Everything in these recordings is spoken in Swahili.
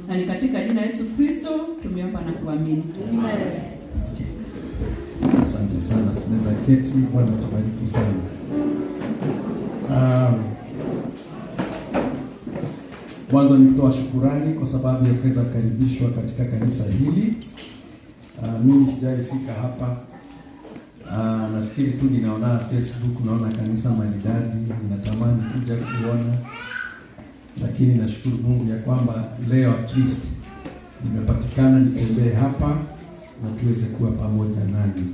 na ni katika jina Yesu Kristo tumeomba na kuamini. Amen. Asante sana. Tunaweza keti. Bwana tubariki sana. Mwanzo ni kutoa shukurani kwa sababu ya kuweza kukaribishwa katika kanisa hili. Mimi sijaifika hapa. Nafikiri tu ninaona Facebook, naona kanisa maridadi, ninatamani kuja kuona. Lakini nashukuru Mungu ya kwamba leo at least nimepatikana nitembee hapa na tuweze kuwa pamoja nanyi.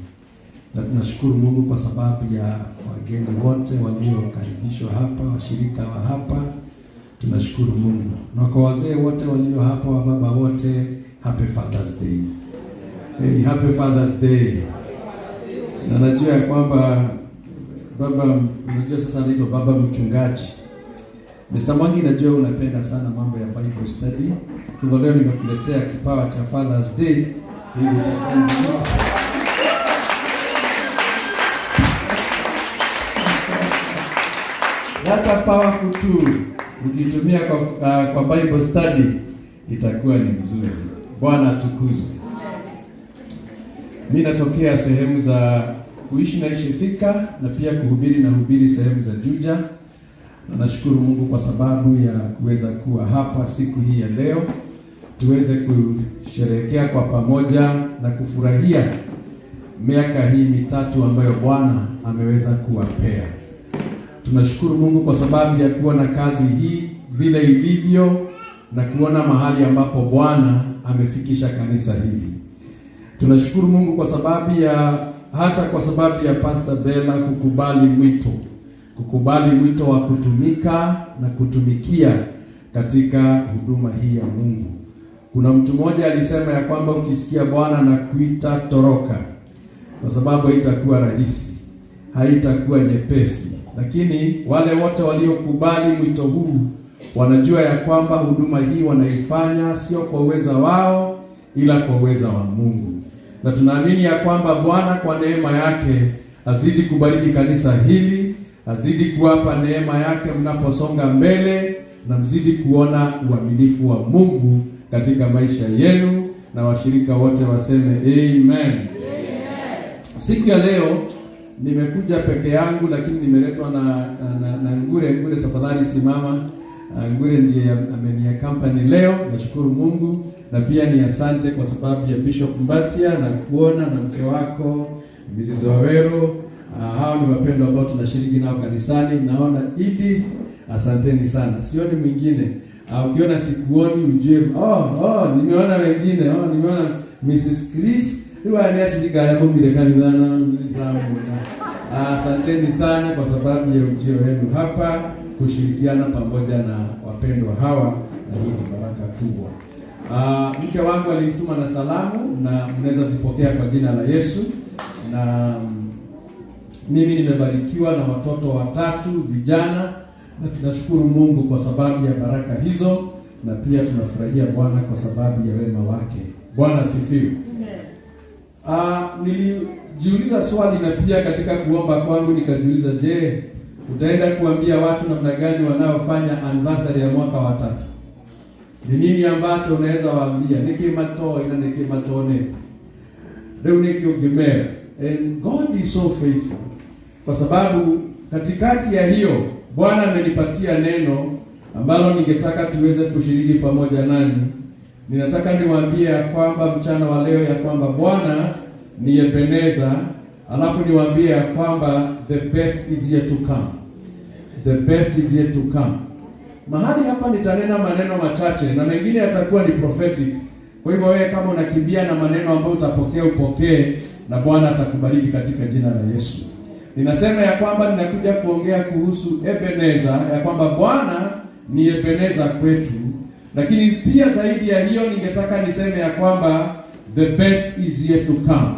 Na tunashukuru Mungu kwa sababu ya wageni wote waliokaribishwa hapa, washirika wa hapa. Tunashukuru Mungu. Na kwa wazee wote walio hapa, wa baba wote, happy Father's Day. Hey, happy Father's Day. Na najua ya kwamba baba, unajua sasa anaitwa baba mchungaji. Mr. Mwangi, najua unapenda sana mambo ya Bible study. Kwa leo nimekuletea kipawa cha Father's Day. Hivi itakuwa that a powerful tool. Ukitumia kwa Bible study itakuwa ni mzuri. Bwana atukuzwe. Mimi natokea sehemu za kuishi na Thika na pia kuhubiri sehemu za Juja. Na nashukuru Mungu kwa sababu ya kuweza kuwa hapa siku hii ya leo, tuweze kusherehekea kwa pamoja na kufurahia miaka hii mitatu ambayo Bwana ameweza kuwapea. Tunashukuru Mungu kwa sababu ya kuona kazi hii vile ilivyo na kuona mahali ambapo Bwana amefikisha kanisa hili. Tunashukuru Mungu kwa sababu ya Pastor Bella kukubali mwito wa kutumika na kutumikia katika huduma hii ya Mungu. Kuna mtu mmoja alisema ya kwamba ukisikia Bwana na kuita toroka, kwa sababu haitakuwa rahisi, haitakuwa nyepesi. Lakini wale wote waliokubali mwito huu wanajua ya kwamba huduma hii wanaifanya sio kwa uweza wao, ila kwa uweza wa Mungu. Na tunaamini ya kwamba Bwana kwa neema yake azidi kubariki kanisa hili, azidi kuwapa neema yake mnaposonga mbele, na mzidi kuona uaminifu wa Mungu katika maisha yenu, na washirika wote waseme amen. Amen. Siku ya leo nimekuja peke yangu, lakini nimeletwa na Ngure. Tafadhali simama. Ngure ndiye amenia company leo. Nashukuru Mungu, na pia ni asante kwa sababu ya Bishop Mbatia na kuona na mke wako Mrs. Wawero. Hao ni wapendwa ambao tunashiriki nao kanisani. Naona Edith, asanteni sana. Sioni mwingine. Ukiona sikuoni ujue nimeona wengine. Nimeona Mrs. Chris. Huwa ni ashirika ya Mungu kanidhana. Asanteni sana kwa sababu ya ujio wenu hapa kushirikiana pamoja na wapendwa hawa, na hii ni baraka kubwa. Mke wangu alinituma na salamu na mnaweza zipokea kwa jina la Yesu. Na mimi nimebarikiwa na watoto 3 vijana, na tunashukuru Mungu kwa sababu ya baraka hizo, na pia tunafurahia Bwana kwa sababu ya wema wake. Bwana asifiwe. Nilijiuliza swali, na pia katika kuomba kwangu nikajiuliza, je, utaenda kuambia watu namna gani wanaofanya anniversary ya mwaka wa 3? Ni nini ambacho unaweza waambia? Nikimatone leo nikiogemea. And God is so faithful, kwa sababu katikati ya hiyo Bwana amenipatia neno ambalo ningetaka tuweze kushiriki pamoja nani. Ninataka niwaambie ya kwamba mchana wa leo ya kwamba Bwana ni Ebeneza, alafu niwaambie ya kwamba the best is yet to come. The best is yet to come. Mahali hapa nitanena maneno machache na mengine yatakuwa ni prophetic. Kwa hivyo wewe kama unakimbia na maneno ambayo utapokea, upokee, na Bwana atakubariki katika jina la Yesu. Ninasema ya kwamba ninakuja kuongea kuhusu Ebeneza, ya kwamba Bwana ni Ebeneza kwetu. Lakini pia zaidi ya hiyo ningetaka niseme ya kwamba the best is yet to come.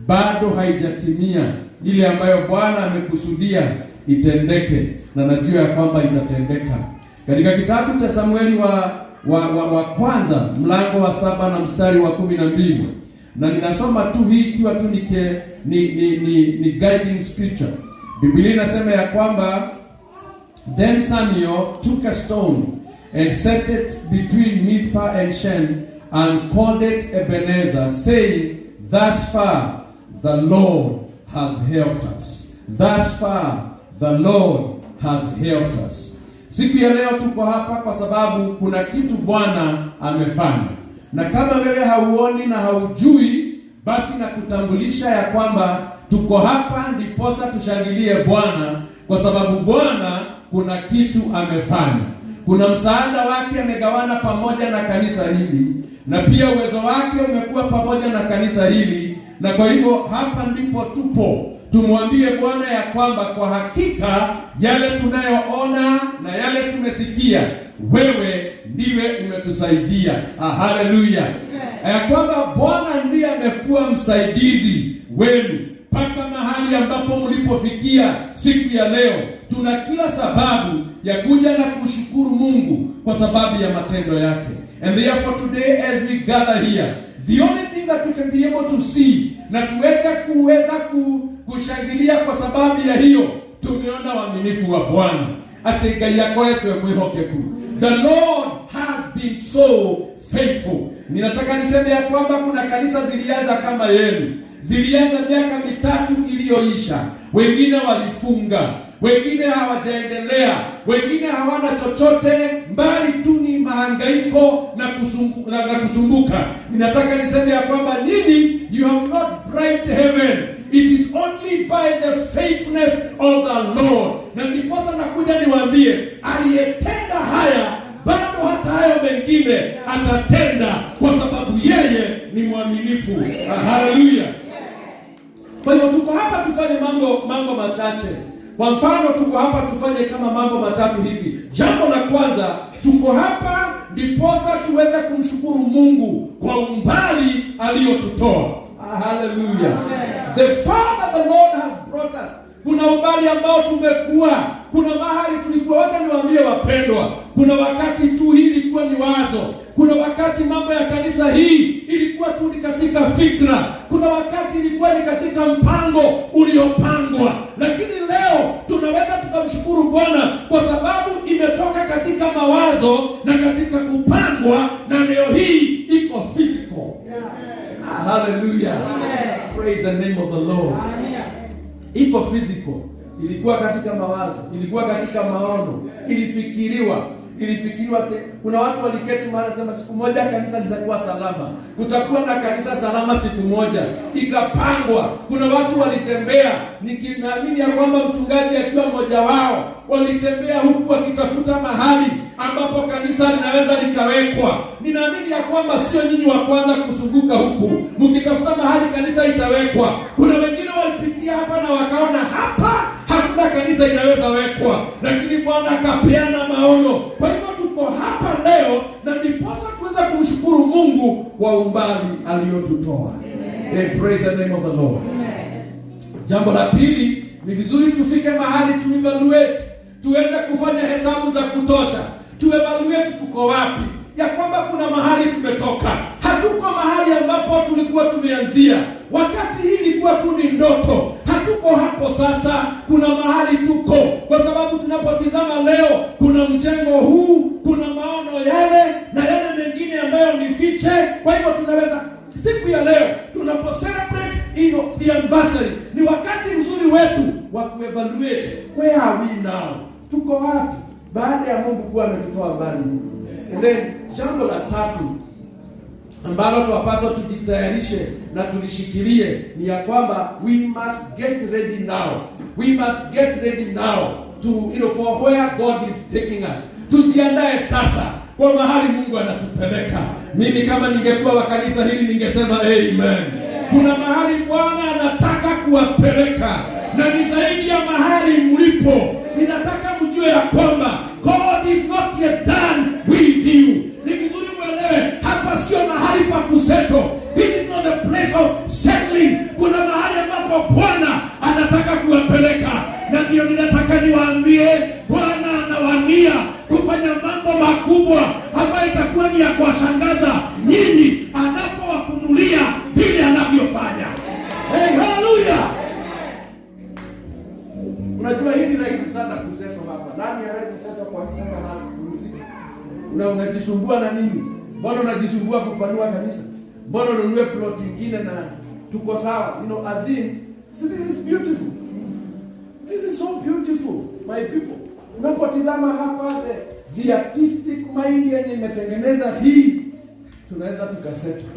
Bado haijatimia ile ambayo Bwana amekusudia itendeke, na najua ya kwamba itatendeka. Katika kitabu cha Samueli wa kwanza mlango wa 7 na mstari wa 12, na ninasoma tu hii ikiwa tu ni guiding scripture. Biblia inasema ya kwamba then Samuel took a stone and set it between Mizpah and Shen, and called it Ebenezer, saying, Thus far the Lord has helped us. Thus far the Lord has helped us. Siku ya leo tuko hapa kwa sababu kuna kitu Bwana amefanya. Na kama wewe hauoni na haujui, basi nakutambulisha ya kwamba tuko hapa ndiposa tushangilie Bwana, kwa sababu Bwana kuna kitu amefanya. Kuna msaada wake amegawana pamoja na kanisa hili, na pia uwezo wake umekuwa pamoja na kanisa hili, na kwa hivyo hapa ndipo tupo. Tumwambie Bwana ya kwamba kwa hakika yale tunayoona na yale tumesikia, wewe ndiwe umetusaidia. Haleluya. Ya kwamba Bwana ndiye amekuwa msaidizi wenu mpaka mahali ambapo mlipofikia siku ya leo. Tuna kila sababu ya kuja na kushukuru Mungu kwa sababu ya matendo yake. And therefore today as we gather here, the only thing that we can be able to see, na kuweza kushangilia kwa sababu ya hiyo, tumeona uaminifu wa Bwana. Ategai yako yetu mwihokeku. The Lord has been so faithful. Ninataka niseme ya kwamba kuna kanisa zilianza kama yenu. Zilianza miaka 3 iliyoisha. Wengine walifunga, wengine hawajaendelea, wengine hawana chochote, mbali tu ni mahangaiko na kusumbuka. Ninataka niseme ya kwamba nyinyi, you have not bribed heaven. It is only by the faithfulness of the Lord. Na ndiposa nakuja niwaambie, aliyetenda haya bado hata hayo mengine atatenda, kwa sababu yeye ni mwaminifu. Haleluya. Kwa hiyo tuko hapa tufanye mambo machache. Kwa mfano tuko hapa tufanye kama mambo matatu hivi. Jambo la kwanza, tuko hapa ndiposa tuweze kumshukuru Mungu kwa umbali aliyotutoa. Hallelujah. The Father, the Lord has brought us. Kuna umbali ambao tumekuwa, kuna mahali tulikuwa. Wacha niwaambie wapendwa, kuna wakati tu hii ilikuwa ni wazo. Kuna wakati mambo ya kanisa hii ilikuwa tu ni katika fikra. Kuna wakati ilikuwa ni katika mpango uliopangwa. Lakini leo tunaweza tukamshukuru Bwana kwa sababu imetoka katika mawazo na katika kupangwa, na leo hii iko physical. Hallelujah. Praise the name of the Lord. Iko physical. Ilikuwa katika mawazo, ilikuwa katika maono, ilifikiriwa. Kuna watu waliketi mahali sema siku moja kanisa litakuwa salama. Kutakuwa na kanisa salama siku moja. Ikapangwa. Kuna watu walitembea, ninaamini ya kwamba mchungaji akiwa mmoja wao, walitembea huku wakitafuta mahali ambapo kanisa linaweza likawekwa. Ninaamini ya kwamba sio nyinyi wa kwanza kuzunguka huku mkitafuta mahali kanisa itawekwa. Kuna wengine walipitia hapa na wakaona hapa hakuna kanisa inaweza wekwa, lakini Bwana akapeana maono. Kwa hivyo tuko hapa leo, na ndiposa tuweza kumshukuru Mungu kwa umbali aliyotutoa. Praise the name of the Lord. Jambo la pili, ni vizuri tufike mahali tu-evaluate, tuweze kufanya hesabu za kutosha. Tu-evaluate tuko wapi, ya kwamba kuna mahali tumetoka. Hatuko mahali ambapo tulikuwa tumeanzia. Wakati hii ilikuwa tu ni ndoto. Hatuko hapo sasa, kuna mahali tuko. Kwa sababu tunapotizama leo, kuna mjengo huu, kuna maono yale na yale mengine ambayo ni fiche. Kwa hivyo tunaweza siku ya leo tunapo-celebrate the anniversary, ni wakati mzuri wetu wa ku-evaluate where are we now. Tuko wapi baada ya Mungu kuwa ametutoa mbali. And then jambo la tatu ambalo tunapaswa tujitayarishe na tulishikilie ni ya kwamba we must get ready now. We must get ready now to for where God is taking us. Tujiandae sasa kwa mahali Mungu anatupeleka. Mimi kama ningekuwa wa kanisa hili ningesema amen. Kuna mahali Bwana anataka kuwapeleka, na ni zaidi ya mahali mlipo. Ninataka mjue ya kwamba God is not yet done with you. Ni vizuri mwelewe, hapa sio mahali pa kuseto. This is not the place of settling. Kuna mahali ambapo Bwana anataka kuwapeleka, na ndio ninataka niwaambie, Bwana anawania kufanya mambo makubwa ambayo itakuwa ni ya kuwashangaza nyinyi anapowafunulia vile anavyofanya. Hallelujah. Unajua hii ni rahisi sana kuseto hapa. Nani hawezi seto kwa hizo na muziki? unajisumbua na nini? Mbona unajisumbua kupanua kanisa? Mbona ununue plot nyingine na tuko sawa? You know, as in, so this is beautiful. This is so beautiful, my people. Unapotizama hapa the artistic mind yenye imetengeneza hii, tunaweza tukasettle.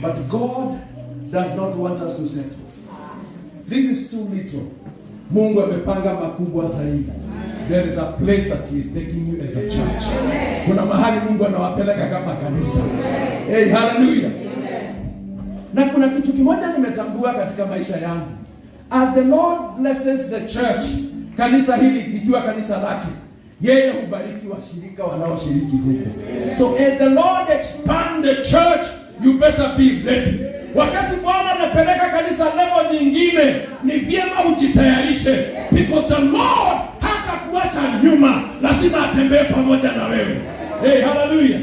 But God does not want us to settle. This is too little. Mungu amepanga makubwa zaidi. There is a place that he is taking you as a church. Kuna mahali Mungu anawapeleka kama kanisa. Hey, hallelujah. Na kuna kitu kimoja nimetambua katika maisha yangu. As the Lord blesses the church, kanisa hili likiwa kanisa lake, yeye hubariki washirika wanaoshiriki huko. So as the Lord expand the church, you better be ready. Wakati Bwana anapeleka kanisa level nyingine, ni vyema ujitayarishe, because the Lord hata kuacha nyuma, lazima atembee pamoja na wewe. Hey, hallelujah.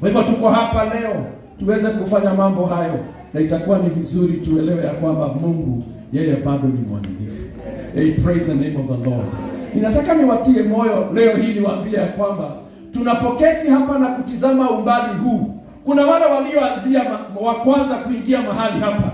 Kwa hivyo tuko hapa leo tuweze kufanya mambo hayo, na itakuwa ni vizuri tuelewe ya kwamba Mungu yeye bado ni mwaminifu. Hey, praise the name of the Lord. Ninataka niwatie moyo leo hii, niwaambie ya kwamba tunapoketi hapa na kutizama umbali huu, kuna wale walioanzia wa kwanza kuingia mahali hapa,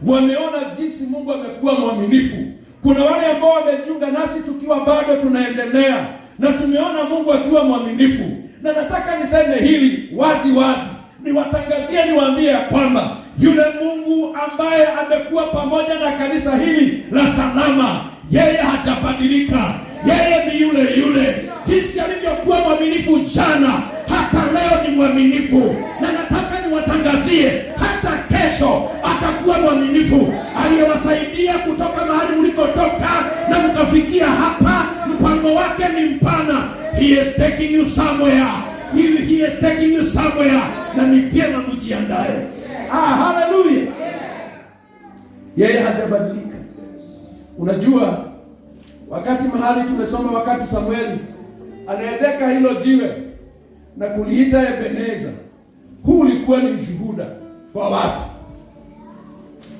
wameona jinsi Mungu amekuwa mwaminifu. Kuna wale ambao wamejiunga nasi tukiwa bado tunaendelea, na tumeona Mungu akiwa mwaminifu. Na nataka niseme hili wazi wazi, niwatangazie, niwaambie ya kwamba yule Mungu ambaye amekuwa pamoja na kanisa hili la Salama, yeye hajabadilika. Yeye ni yule. Jinsi alivyokuwa mwaminifu jana, hata leo ni mwaminifu. Na nataka niwatangazie, hata kesho atakuwa mwaminifu. Aliyewasaidia kutoka mahali mlikotoka na mkafikia hapa, mpango wake ni mpana. He is taking you somewhere. He is taking you somewhere. Na ni vyema mjiandae. Hallelujah. Yeye hajabadilika. Unajua, wakati mahali tumesoma, wakati Samueli anaezeka hilo jiwe na kuliita Ebeneza, huu ulikuwa ni ushuhuda kwa watu.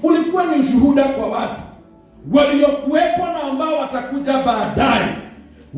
Ulikuwa ni ushuhuda kwa watu waliokuwepo na ambao watakuja baadaye.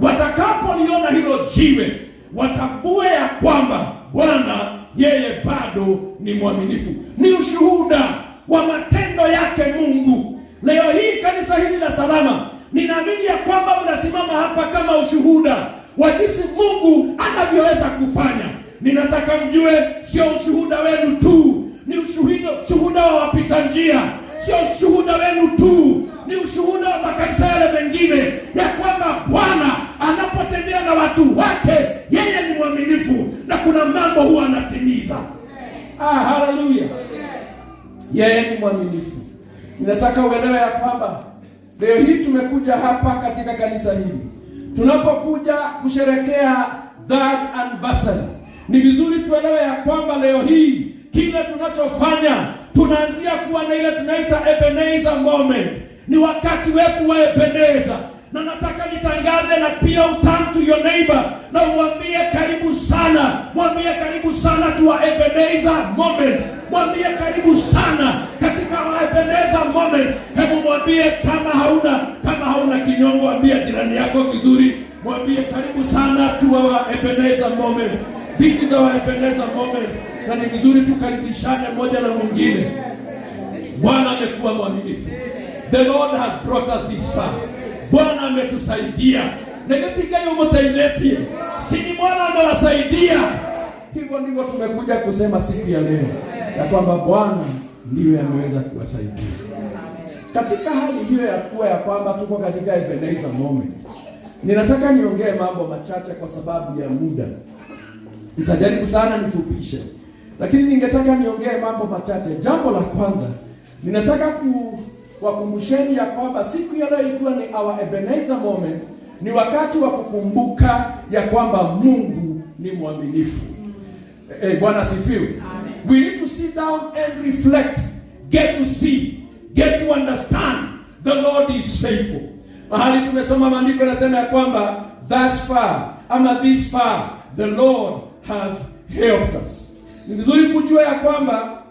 Watakapoliona hilo jiwe, watambue ya kwamba Bwana yeye bado ni mwaminifu. Ni ushuhuda wa matendo yake Mungu. Leo hii kanisa hili la Salama, ninaamini ya kwamba mnasimama hapa kama ushuhuda wa jinsi Mungu anavyoweza kufanya. Ninataka mjue, sio ushuhuda wenu tu, ni ushuhuda wa wapita njia. Sio ushuhuda wenu tu, ni ushuhuda wa makanisa yale mengine, ya kwamba Bwana anapotembea na watu wake, yeye ni mwaminifu na kuna mambo huwa anatimiza. Hallelujah. Yeye ni mwaminifu. Ninataka uelewe ya kwamba leo hii tumekuja hapa katika kanisa hili, tunapokuja kusherekea that anniversary, ni vizuri tuelewe ya kwamba leo hii kile tunachofanya, tunaanzia kuwa na ile tunaita Ebenezer moment. Ni wakati wetu wa Ebeneza. Na nataka nitangaze, na pia uturn to your neighbor na uambie karibu sana. Mwambie karibu sana tu wa Ebenezer moment. Mwambie karibu sana katika wa Ebenezer moment. Hebu mwambie, kama hauna kinyongo, mwambie jirani yako vizuri. Mwambie karibu sana tu wa Ebenezer moment. This is our Ebenezer moment. Na ni vizuri tukaribishane moja na mwingine. Bwana amekuwa mwaminifu. The Lord has brought us this far. Bwana ametusaidia. Negatika hiyo mtailetie. Sini Bwana amewasaidia. Hivyo ndivyo tumekuja kusema siku ya leo, ya kwamba Bwana ndiye ameweza kuwasaidia. Katika hali hiyo ya kuwa ya kwamba tuko katika Ebenezer moment, ninataka niongee mambo machache kwa sababu ya muda. Nitajaribu sana nifupishe, lakini ningetaka niongee mambo machache. Jambo la kwanza, ninataka kuwakumbusheni ya kwamba siku ya leo ikiwa ni our Ebenezer moment, ni wakati wa kukumbuka ya kwamba Mungu ni mwaminifu. Bwana sifiwe. We need to sit down and reflect, get to see, get to understand the Lord is faithful. Mahali tumesoma maandiko yanasema ya kwamba thus far, ama this far, the Lord has helped us. Ni vizuri kujua ya kwamba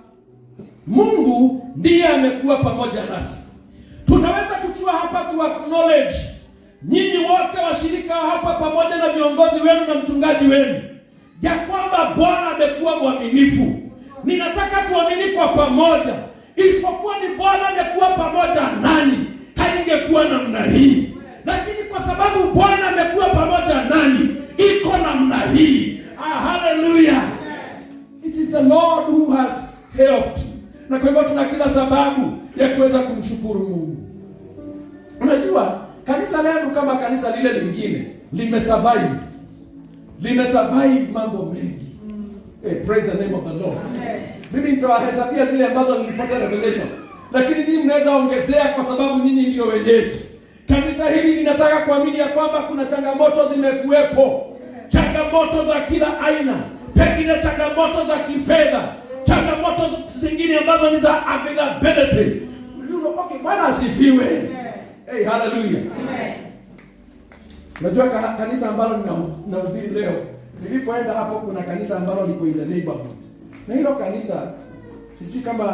Mungu ndiye amekuwa pamoja nasi. Tunaweza tukiwa hapa tu acknowledge, nyinyi wote washirika hapa pamoja na viongozi wenu na mchungaji wenu, ya kwamba Bwana amekuwa mwaminifu. Ninataka tuamini kwa pamoja, isipokuwa ni Bwana amekuwa pamoja nani, haingekuwa namna hii. Lakini kwa sababu Bwana amekuwa pamoja nani, iko namna hii. Hallelujah. It is the Lord who has helped. Na kwa hivyo tuna kila sababu ya kuweza kumshukuru Mungu. Unajua, kanisa lenu kama kanisa lile lingine limesurvive mambo mengi. Praise the name of the Lord. Mimi nitawahesabia zile ambazo nilipata revelation, lakini nyinyi mnaweza ongezea kwa sababu nyinyi ndio wenyeji. Kanisa hili linataka kuamini ya kwamba kuna changamoto zimekuwepo, changamoto za kila aina, pengine changamoto za kifedha, changamoto zingine ambazo ni za availability. Okay, Bwana asifiwe. Hey, hallelujah. Unajua kanisa ambalo ninahubiri leo, nilipoenda hapo kuna kanisa ambalo liko in the neighborhood. Na hilo kanisa, sijui kama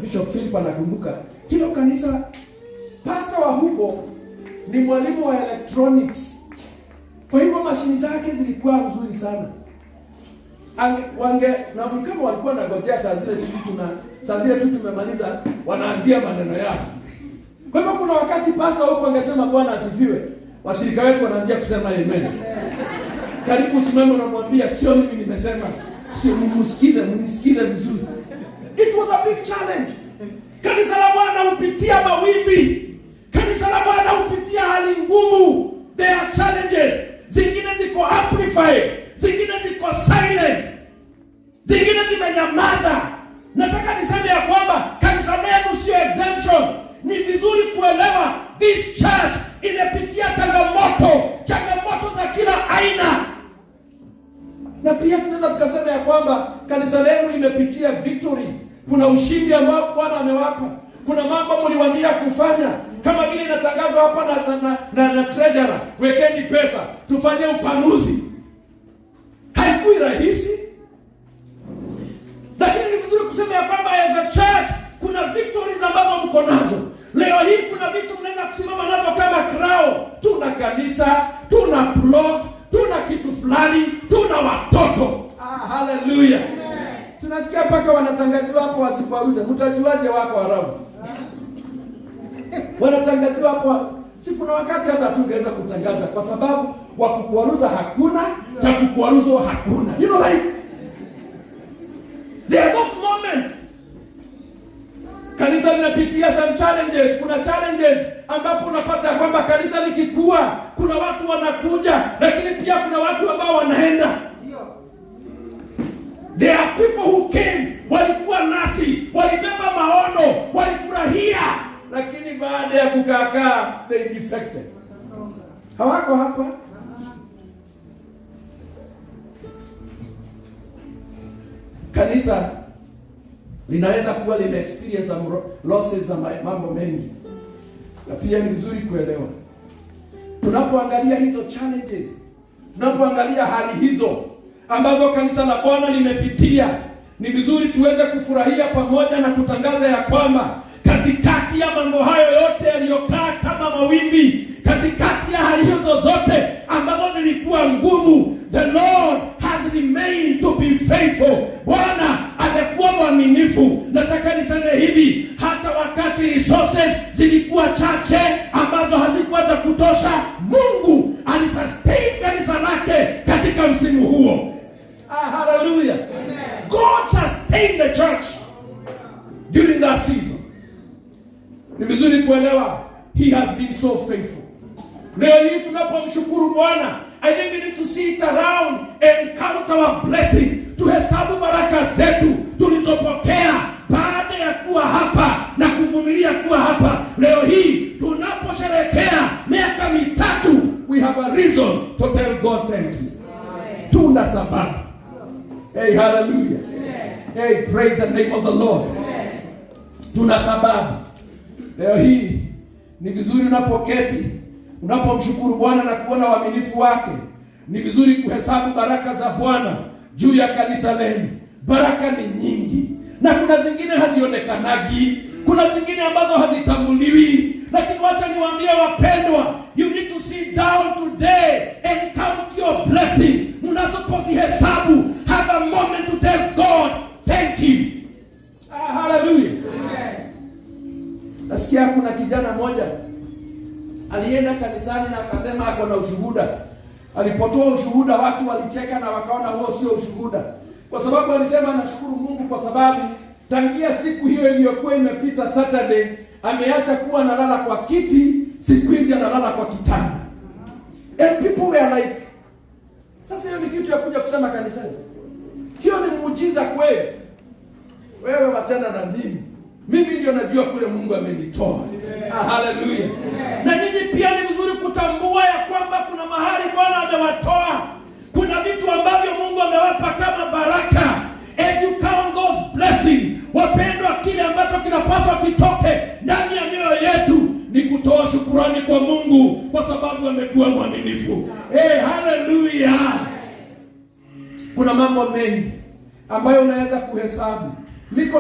Bishop Philip anakumbuka, hilo kanisa pastor wa huko ni mwalimu wa electronics. Kwa hivyo mashini zake zilikuwa nzuri sana. Na kama walikuwa nangojea saa zile tu tumemaliza, wanaanzia maneno yao. Kwa hivyo kuna wakati pastor huko angesema Bwana asifiwe, washirika wetu wanaanzia kusema amen. Karibu usimame na mwambie sio mimi nimesema, sio mnisikize vizuri. It was a big challenge. Kanisa la Bwana hupitia mawimbi. Kanisa la Bwana hupitia hali ngumu. There are challenges. Zingine ziko amplified, zingine ziko silent, zingine zimenyamaza. Nataka niseme ya kwamba kanisa lenu sio exemption. Ni vizuri kuelewa this church imepitia changamoto za kila aina. Na pia tunaweza tukasema ya kwamba kanisa lenu limepitia victories. Kuna ushindi ambao Bwana amewapa. Kuna mambo mliwaambia kufanya, kama vile inatangazwa hapa na treasurer, wekeni pesa tufanye upanuzi. Haikui rahisi, lakini ni vizuri kusema ya kwamba as a church kuna victories ambazo mko nazo. Leo hii kuna vitu mnaweza kusimama nazo kama Crown. Tuna kanisa, tuna plot, tuna kitu fulani, tuna watoto. Hallelujah. Tunasikia mpaka wanatangaziwa hapo wasikuaruze. Mtajuaje wako Arabu? Wanatangaziwa hapo. Si kuna wakati hata tungeweza kutangaza kwa sababu wa kukuaruza hakuna, cha kukuaruzo hakuna. You know like there are those moments. Kanisa linapitia some challenges. Kuna challenges ambapo unapata kwamba kanisa likikua, kuna watu wanakuja, lakini pia kuna watu ambao wanaenda. There are people who came, walikuwa nasi, walibeba maono, walifurahia, lakini baada ya kukaa they defected. Hawako hapa. Kanisa linaweza kuwa lime experience some losses za mambo mengi. Na pia ni vizuri kuelewa, tunapoangalia hizo challenges, tunapoangalia hali hizo ambazo kanisa la Bwana limepitia, ni vizuri tuweze kufurahia pamoja na kutangaza ya kwamba katikati ya mambo hayo yote yaliyokaa kama mawimbi, katikati ya hali hizo zote ambazo zilikuwa ngumu, the Lord has remained to be faithful. Bwana amekuwa mwaminifu. Nataka niseme hivi, hata wakati resources zilikuwa chache ambazo hazikuwa za kutosha, Mungu alisustain kanisa lake katika msimu huo. Hallelujah. Amen. God sustained the church during that season. Ni vizuri kuelewa, he has been so faithful. Leo hii tunapomshukuru Bwana, I think we need to sit around and count our blessing. Tuhesabu baraka zetu tulizopokea baada ya kuwa hapa na kuvumilia kuwa hapa. Leo hii tunaposherehekea miaka mitatu, we have a reason to tell God thank you. Tuna sababu. Hey, hallelujah. Amen. Hey, praise the name of the Lord. Amen. Tuna sababu. Leo hii ni vizuri unapoketi, unapomshukuru Bwana na kuona uaminifu wake. Ni vizuri kuhesabu baraka za Bwana juu ya kanisa lenu. Baraka ni nyingi, na kuna zingine hazionekanagi, kuna zingine ambazo hazitambuliwi, Lakini wacha niwaambie wapendwa, you need to sit down today and count your blessing. Mnapozihesabu, have a moment to tell God thank you. Hallelujah. Nasikia kuna kijana mmoja alienda kanisani na akasema ako na ushuhuda. Alipotoa ushuhuda, watu walicheka na wakaona huo sio ushuhuda, kwa sababu alisema anashukuru Mungu kwa sababu tangia siku hiyo iliyokuwa imepita Saturday, ameacha kuwa analala kwa kiti, siku hizi analala kwa kitanda. And people were like, sasa hiyo ni kitu ya kuja kusema kanisani? Hiyo ni muujiza kweli? Wewe wachana na dini. Mimi ndio najua kule Mungu amenitoa. Hallelujah. Na nyinyi pia ni vizuri kutambua ya kwamba kuna mahali Bwana amewatoa. Kuna vitu ambavyo Mungu amewapa kama baraka. As you count those blessings, wapendwa, kile ambacho kinapaswa kitoke ndani ya mioyo yetu ni kutoa shukrani kwa Mungu kwa sababu amekuwa mwaminifu. Hallelujah. Kuna mambo mengi ambayo unaweza kuhesabu.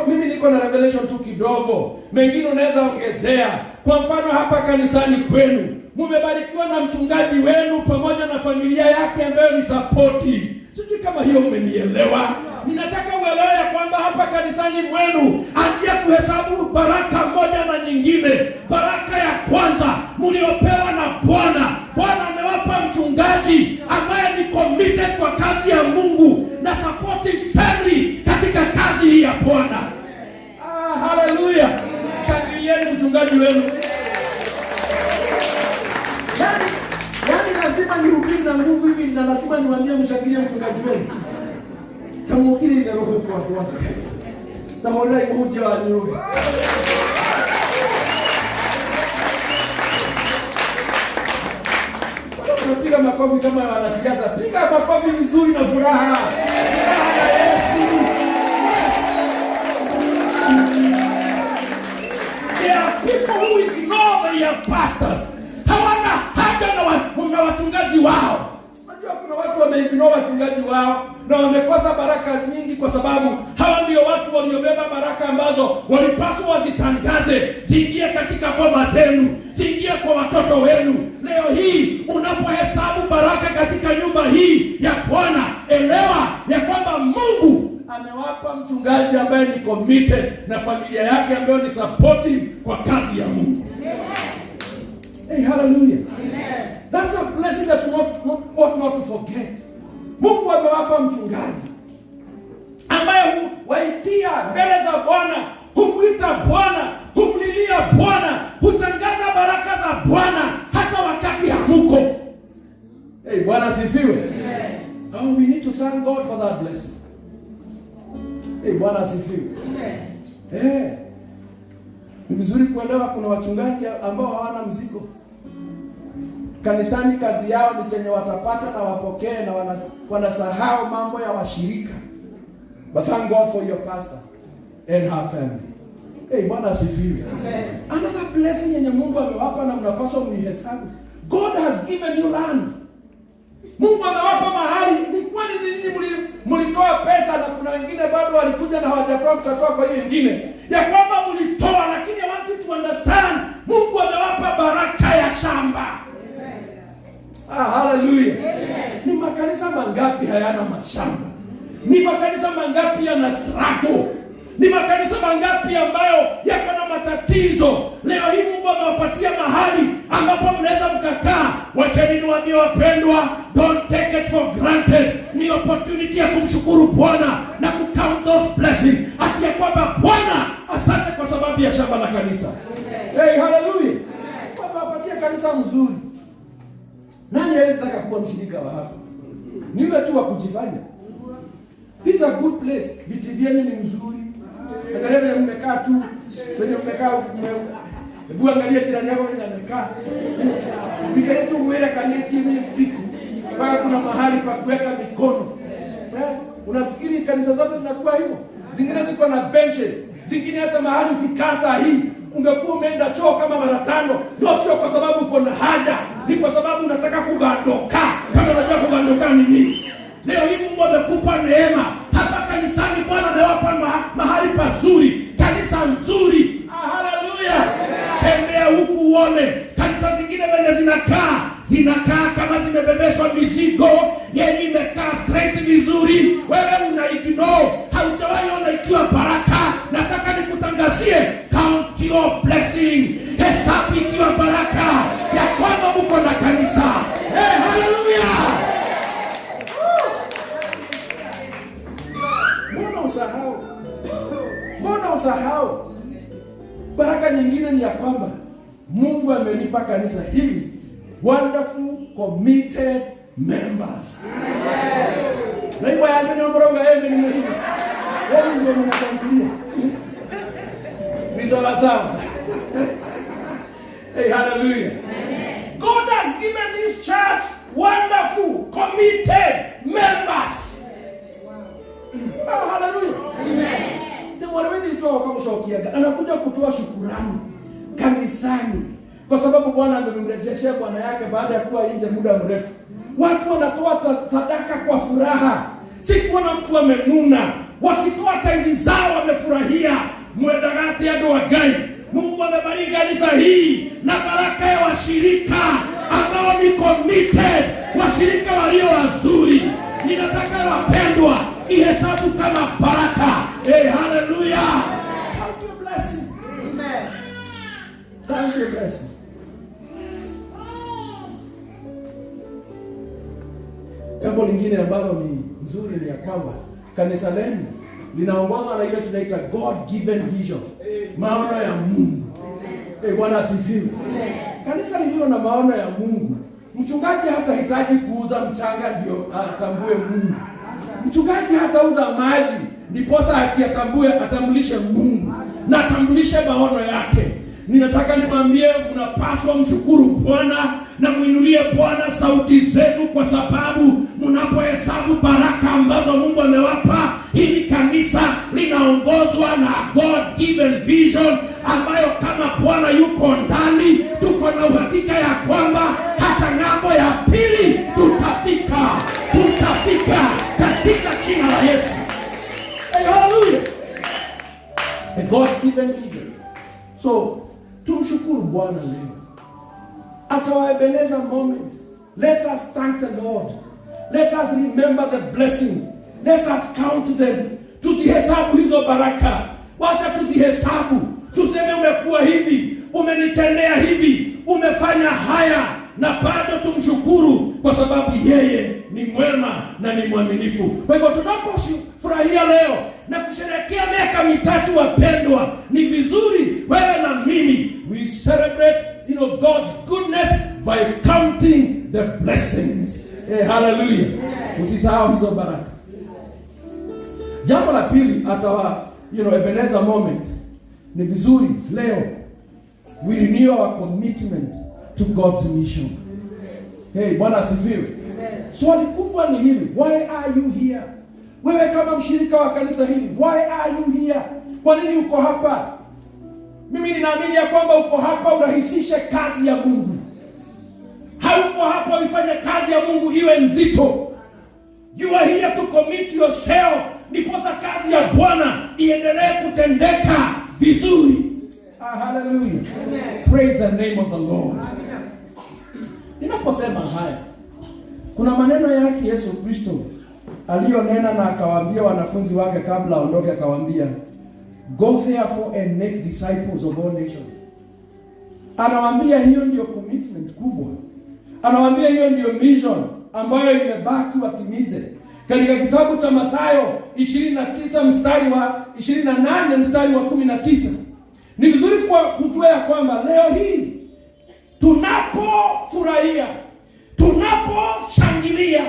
Mimi niko na revelation tu kidogo, mengine unaweza ongezea. Kwa mfano, hapa kanisani kwenu mmebarikiwa na mchungaji wenu pamoja na familia yake ambayo ni supporti. Sijui kama hiyo umenielewa. Ninataka uelewe ya kwamba hapa kanisani mwenu, anzia kuhesabu baraka moja na nyingine. Baraka ya kwanza mliopewa na Bwana. Bwana amewapa mchungaji ambaye ni committed kwa kazi ya Mungu na supporting family katika kazi hii ya Bwana. Hallelujah. Shangilieni mchungaji wenu. Yaani lazima nihubiri na nguvu hivi, na lazima niwaambie mshangilie mchungaji wenu. Kama ukiri ile roho kwa watu. Taona imuja wa nyuwe. Piga makofi kama wanasiasa. Piga makofi vizuri na furaha. Furaha ya Yesu. There are people who ignore their pastors. Hawana haja na wachungaji wao. Unajua kuna watu wameignore wachungaji wao na wamekosa baraka nyingi kwa sababu hawa ndio watu waliobeba baraka ambazo walipaswa wazitangaze, ziingie katika boma zenu, ziingie kwa watoto wenu. Leo hii unapohesabu baraka katika nyumba hii ya Bwana, elewa ya kwamba Mungu amewapa mchungaji ambaye ni committed na familia yake ambayo ni supportive kwa kazi ya Mungu. Hallelujah. Amen. That's a blessing that you ought not to forget. Mungu amewapa mchungaji ambaye waitia mbele za Bwana, humwita Bwana, humlilia Bwana, hutangaza baraka za Bwana hata wakati hamuko. Bwana asifiwe. Amen. We need to thank God for that blessing. Bwana asifiwe. Amen. Ni vizuri kuelewa kuna wachungaji ambao hawana mzigo. Kanisani kazi yao ni chenye watapata na wapokee, na wanasahau mambo ya washirika. But thank God for your pastor and her family. Bwana asifiwe. Another blessing yenye Mungu amewapa na mnapaswa mnihesabu. God has given you land. Mungu amewapa mahali. Ni kwani nini mlitoa pesa na kuna wengine bado walikuja na hawajatoa, mtatoa kwa hiyo nyingine. Ya kwamba mlitoa, lakini I want you to understand, Mungu amewapa baraka ya shamba. Hallelujah. Ni makanisa mangapi hayana mashamba? Ni makanisa mangapi yana struggle? Ni makanisa mangapi ambayo yako na matatizo? Leo hii Mungu amewapatia mahali ambapo mnaweza mkakaa. Wacheni niwaambie wapendwa, don't take it for granted. Ni opportunity ya kumshukuru Bwana na count those blessings. Ati ya kwamba Bwana, asante kwa sababu ya shamba la kanisa. Hallelujah. Baba apatie kanisa mzuri. Nani anaweza kuwa mshirika wa hapa? Niwe tu wa kujifanya. This is a good place. Viti vyenu ni mzuri. Angalia mmekaa tu. Kwenye mmekaa hebu angalia jirani yako mwenye amekaa. Bikale tu uwele kaneti mfiki. Baya kuna mahali pa kuweka mikono. Unafikiri kanisa zote zinakuwa hivyo? Zingine ziko na benches. Zingine hata mahali ukikaa saa hii ungekuwa umeenda choo kama mara 5. Ndio, sio kwa sababu uko na haja, ni kwa sababu unataka kugandoka. Kama unajua kugandoka ni nini? Leo hii Mungu amekupa neema. Hapa kanisani Bwana amewapa mahali pazuri, kanisa nzuri. Hallelujah. Tembea huku uone know haujawahi ona ikiwa baraka, nataka nikutangazie count your blessing. Hesabu ikiwa baraka ya kwamba mko na kanisa. Hallelujah. Mbona usahau? Baraka nyingine ni ya kwamba Mungu amenipa kanisa hili wonderful committed members. Na hivyo ya ndio mbona yeye ni muhimu. Wewe ndio mnatangulia. Ni sawa. Hey, hallelujah. Amen. God has given this church wonderful committed members. Oh, hallelujah. Amen. Wanaweza kutoa kwa kushokiaga. Anakuja kutoa shukrani kanisani kwa sababu Bwana amemrejeshea bwana yake baada ya kuwa nje muda mrefu. Watu wanatoa sadaka kwa furaha. Si kuona mtu amenuna. Wakitoa tithe zao wamefurahia. Mwendagati ya doa gani? Mungu amebariki kanisa hii na baraka ya washirika ambao ni committed, washirika walio wazuri. Ninataka wapendwa ihesabu kama baraka. Hey, hallelujah. Count your blessing. Amen. Count your blessing. Jambo lingine ambalo ni nzuri ni ya kwamba kanisa lenu linaongozwa na ile tunaita God given vision. Maono ya Mungu. Bwana asifiwe. Kanisa lililo na maono ya Mungu. Mchungaji hatahitaji kuuza mchanga ndio atambue Mungu. Mchungaji hatauza maji ndiposa atambulishe Mungu na atambulishe maono yake. Ninataka nimwambie mnapaswa mshukuru Bwana na muinulie Bwana sauti zenu kwa sababu mnapohesabu baraka ambazo Mungu amewapa. Hili kanisa linaongozwa na God given vision ambayo kama Bwana yuko ndani tuko na uhakika ya kwamba hata ng'ambo ya pili tutafika katika jina la Yesu. Hallelujah. A God given vision. So tumshukuru Bwana leo. At our Ebenezer moment, let us thank the Lord. Let us remember the blessings. Let us count them. Tuzihesabu hizo baraka. Wacha tuzihesabu. Tuseme umekuwa hivi, umenitendea hivi, umefanya haya, na bado tumshukuru kwa sababu yeye ni mwema na ni mwaminifu. Kwa hivyo tunapofurahia leo na kusherehekea miaka mitatu wapendwa, ni vizuri wewe na mimi we celebrate God's goodness by counting the blessings. Hallelujah. Usisahau hizo baraka. Jambo la pili at our Ebenezer moment, ni vizuri leo we renew our commitment to God's mission. Hey, Bwana asifiwe. Swali kubwa ni hili, why are you here? Wewe kama mshirika wa kanisa hili, why are you here? Kwa nini uko hapa? Mimi ninaamini ya kwamba uko hapa urahisishe kazi ya Mungu. Hauko hapa uifanye kazi ya Mungu iwe nzito. You are here to commit yourself, ndiposa kazi ya Bwana iendelee kutendeka vizuri. Hallelujah. Amen. Praise the name of the Lord. Amen. Ninaposema haya, kuna maneno yake Yesu Kristo aliyonena na akawaambia wanafunzi wake kabla aondoke, akawaambia, go therefore and make disciples of all nations. Anawaambia hiyo ndio commitment kubwa. Anawaambia hiyo ndio mission ambayo imebaki watimize. Katika kitabu cha Mathayo 29 mstari wa 28 mstari wa 19. Ni vizuri kujua ya kwamba leo hii tunapofurahia, tunaposhangilia,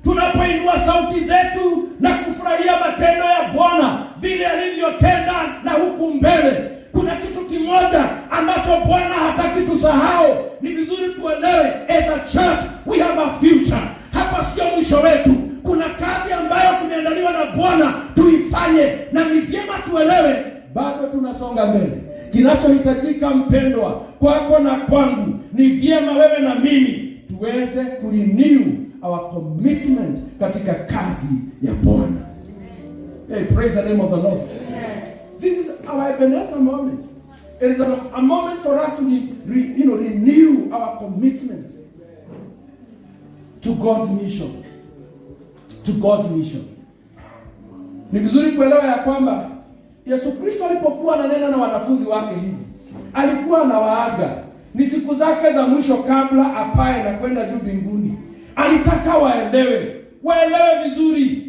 tunapoinua sauti zetu na kufurahia matendo ya Bwana vile alivyotenda na huku mbele, kuna kitu kimoja ambacho Bwana hataki tusahau. Ni vizuri tuelewe, as a church we have a future. Hapa sio mwisho wetu. Kuna kazi ambayo tumeandaliwa na Bwana tuifanye, na ni vyema tuelewe bado tunasonga mbele. Kinachohitajika mpendwa kwako na kwangu, ni vyema wewe na mimi tuweze kurenew our commitment katika kazi ya Bwana. Hey, praise the name of the Lord. Amen. This is our Ebenezer moment. It is a moment for us to renew our commitment to God's mission. To God's mission. Ni vizuri kuelewa ya kwamba Yesu Kristo alipokuwa ananena na wanafunzi wake hivi, alikuwa anawaaga. Ni siku zake za mwisho kabla apae na kwenda juu mbinguni. Alitaka waelewe vizuri.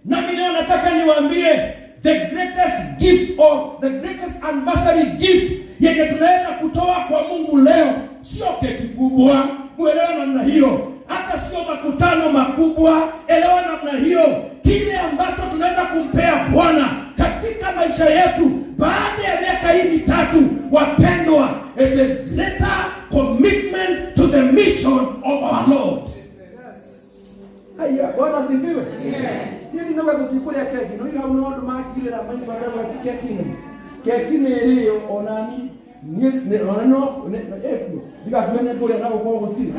Na mimi leo nataka niwaambie the greatest gift or the greatest anniversary gift yenye tunaweza kutoa kwa Mungu leo sio keki kubwa, muelewe namna hiyo. Hata sio makutano makubwa, elewa namna hiyo. Kile ambacho tunaweza kumpea Bwana katika maisha yetu baada ya miaka hii mitatu, wapendwa, it is greater commitment to the mission of our Lord. Haya, Bwana asifiwe. Hiyo ni ndio tukikula keki. Ndio hiyo unaona makile na mambo baada ya keki ni. Keki ni ile onani ni diga tuone kule na kwa kuti.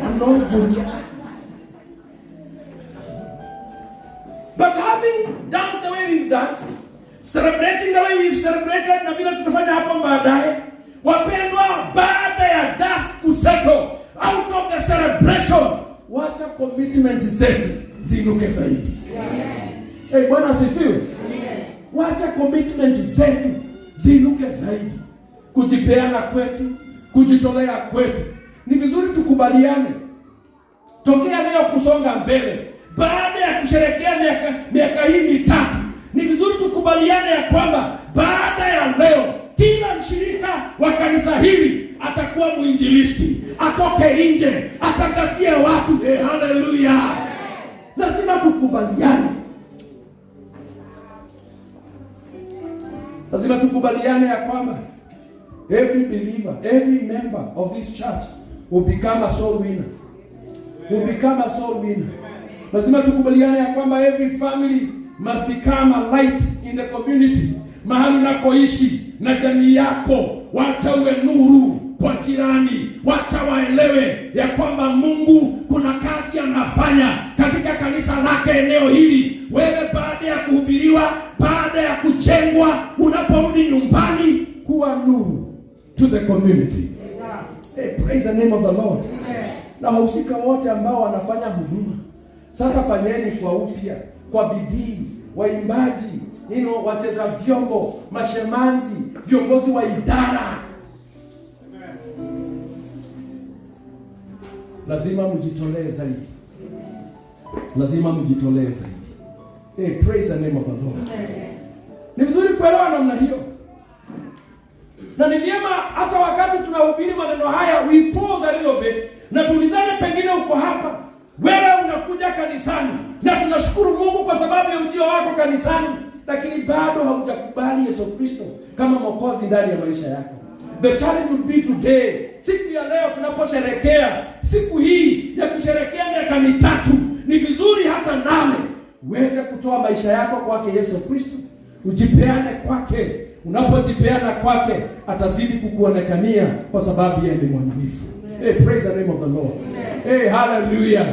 But having danced the way we've danced, celebrating the way we've celebrated, na vile tutafanya hapo baadaye, wapendwa, baada ya dust kusettle out of the celebration, wacha commitment zetu zinuke zaidi. Amen. Bwana asifiwe. Amen. Wacha commitment zetu zinuke zaidi. Kujipeana kwetu, kujitolea kwetu. Ni vizuri tukubaliane. Tokea leo kusonga mbele, baada ya kusherehekea miaka hii mitatu, ni vizuri tukubaliane ya kwamba baada ya leo kila mshirika wa kanisa hili atakuwa mwinjilisti, atoke nje, atangazie watu. Haleluya. Lazima tukubaliane. Lazima tukubaliane ya kwamba every believer, every member of this church will become a soul winner. Lazima tukubaliane ya kwamba every family must become a light in the community. Mahali unakoishi na jamii yako, wacha uwe nuru kwa jirani. Wacha waelewe ya kwamba Mungu kuna kazi anafanya katika kanisa lake eneo hili. Wewe baada ya kuhubiriwa, baada ya kujengwa, unaporudi nyumbani, kuwa nuru to the community. Hey, praise the name of the Lord. Amen. Na wahusika wote ambao wanafanya huduma, sasa fanyeni kwa upya, kwa bidii. Waimbaji, wacheza vyombo, mashemanzi, viongozi wa idara. Lazima mjitolee zaidi. Hey, praise the name of the Lord. Ni vizuri kuelewa namna hiyo. Na ni vyema hata wakati tunahubiri maneno haya, we pause a little bit na tulizane. Pengine uko hapa, wewe unakuja kanisani na tunashukuru Mungu kwa sababu ya ujio wako kanisani, lakini bado haujakubali Yesu Kristo kama Mwokozi ndani ya maisha yako. The challenge would be today, siku ya leo tunaposherehekea siku hii ya kusherehekea miaka mitatu, ni vizuri hata nawe uweze kutoa maisha yako kwake Yesu Kristo, ujipeane kwake. Unapojipeana kwake, atazidi kukuonekania kwa sababu yeye ni mwaminifu. Hey, praise the name of the Lord. Hey, hallelujah.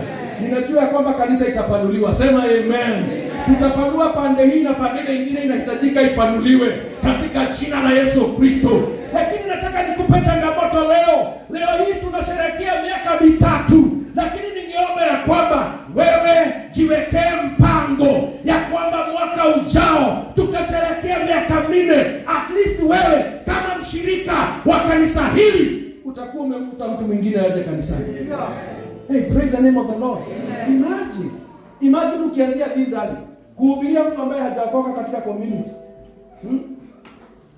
Ninajua kwamba kanisa itapanuliwa. Sema amen. Tutapanua pande hii na pande nyingine inahitajika ipanuliwe katika jina la Yesu Kristo. Lakini nataka nikupe changamoto leo. Leo hii tunasherehekea miaka mitatu, lakini ningeomba ya kwamba wewe jiwekee mpango ya kwamba mwaka ujao tukasherehekea miaka 4. At least wewe kama mshirika wa kanisa hili utakuwa umemkuta mtu mwingine aje kanisani. Hey, praise the name of the Lord. Imagine ukianzia vizali kuhubiria mtu ambaye hajaokoka katika community.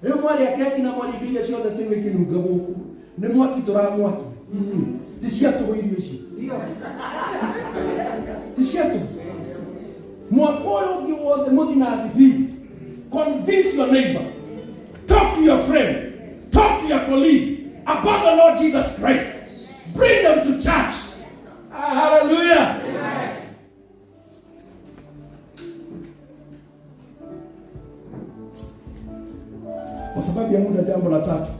Leo mwali aketi na mwali bila shida tu wiki nugaboku. Ni mwaki toramwaki. Tishiato hiyo shi. Tishiato. Mwakoyo giwote mudina adibidi. Convince your neighbor. Talk to your friend. Talk to your colleague about the Lord Jesus Christ. Bring them to church. Hallelujah. Amen. Kwa sababu ya muda, jambo la tatu,